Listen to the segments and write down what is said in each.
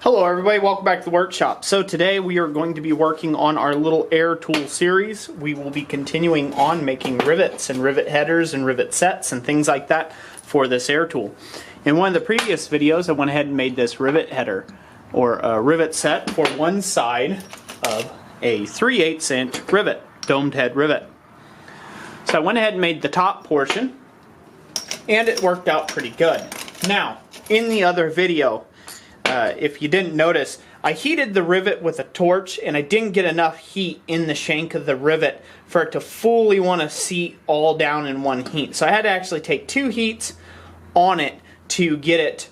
Hello everybody, welcome back to the workshop. So today we are going to be working on our little air tool series. We will be continuing on making rivets and rivet headers and rivet sets and things like that for this air tool. In one of the previous videos I went ahead and made this rivet header or a rivet set for one side of a 3/8 inch rivet, domed head rivet. So I went ahead and made the top portion and it worked out pretty good. Now in the other video, if you didn't notice, I heated the rivet with a torch and I didn't get enough heat in the shank of the rivet for it to fully want to seat all down in one heat. So I had to actually take two heats on it to get it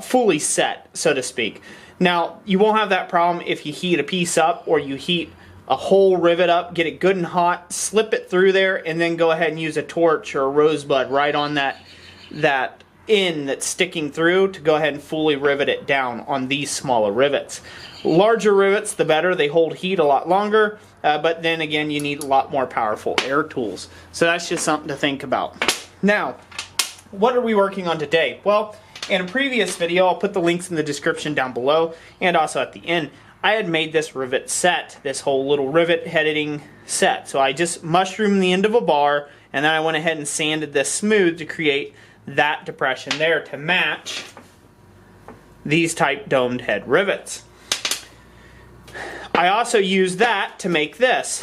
fully set, so to speak. Now, you won't have that problem if you heat a piece up or you heat a whole rivet up, get it good and hot, slip it through there, and then go ahead and use a torch or a rosebud right on that end that's sticking through to go ahead and fully rivet it down on these smaller rivets. Larger rivets, the better. They hold heat a lot longer, but then again, you need a lot more powerful air tools. So that's just something to think about. Now, what are we working on today? Well, in a previous video, I'll put the links in the description down below and also at the end, I had made this rivet set, this whole little rivet heading set. So I just mushroomed the end of a bar and then I went ahead and sanded this smooth to create that depression there to match these type domed head rivets. I also used that to make this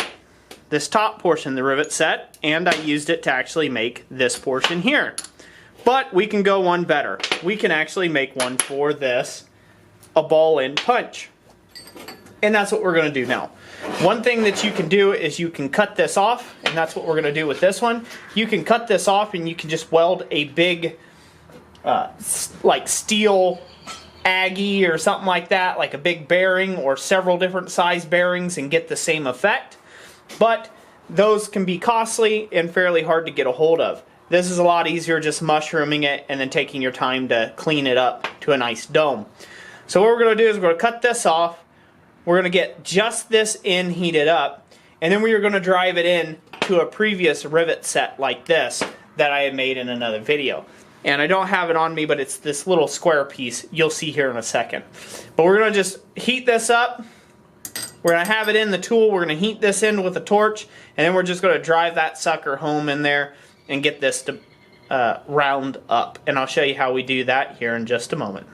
top portion of the rivet set, and I used it to actually make this portion here. But we can go one better. We can actually make one for this, a ball end punch. And that's what we're going to do now. One thing that you can do is you can cut this off, and that's what we're going to do with this one. You can cut this off and you can just weld a big like steel Aggie or something like that, like a big bearing or several different size bearings and get the same effect. But those can be costly and fairly hard to get a hold of. This is a lot easier just mushrooming it and then taking your time to clean it up to a nice dome. So what we're going to do is we're going to cut this off. We're going to get just this end heated up, and then we are going to drive it in to a previous rivet set like this that I had made in another video. And I don't have it on me, but it's this little square piece you'll see here in a second. But we're going to just heat this up. We're going to have it in the tool. We're going to heat this in with a torch, and then we're just going to drive that sucker home in there and get this to round up. And I'll show you how we do that here in just a moment.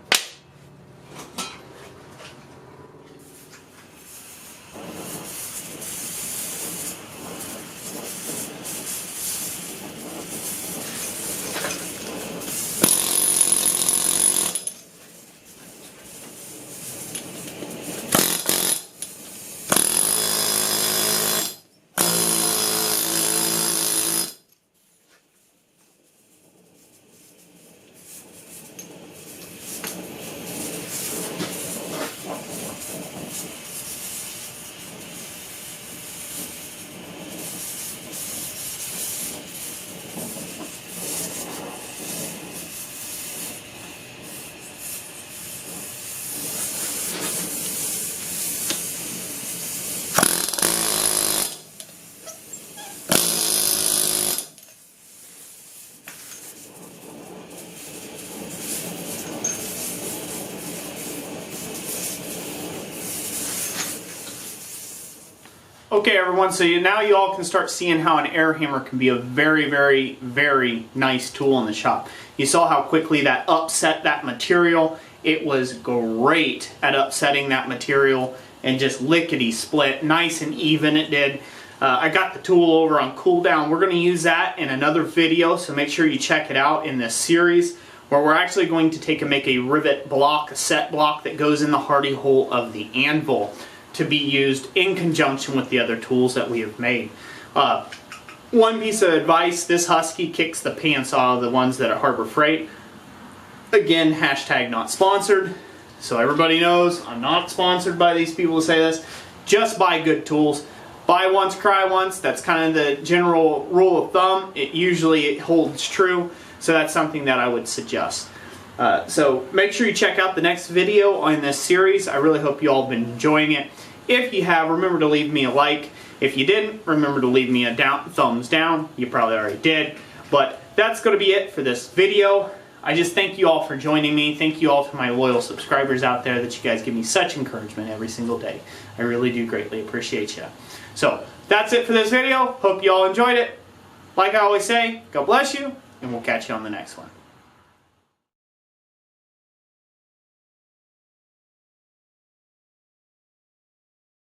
Okay everyone, so now you all can start seeing how an air hammer can be a very, very, very nice tool in the shop. You saw how quickly that upset that material. It was great at upsetting that material and just lickety split, nice and even it did. I got the tool over on cooldown. We're going to use that in another video, so make sure you check it out in this series where we're actually going to take and make a rivet block, a set block that goes in the hardy hole of the anvil, to be used in conjunction with the other tools that we have made. One piece of advice, this Husky kicks the pants out of the ones that are Harbor Freight. Again, hashtag not sponsored, so everybody knows I'm not sponsored by these people who say this. Just buy good tools. Buy once, cry once. That's kind of the general rule of thumb. It holds true, so that's something that I would suggest. So make sure you check out the next video on this series. I really hope you all have been enjoying it. If you have, remember to leave me a like. If you didn't, remember to leave me a thumbs down. You probably already did. But that's going to be it for this video. I just thank you all for joining me. Thank you all to my loyal subscribers out there that you guys give me such encouragement every single day. I really do greatly appreciate you. So that's it for this video. Hope you all enjoyed it. Like I always say, God bless you, and we'll catch you on the next one.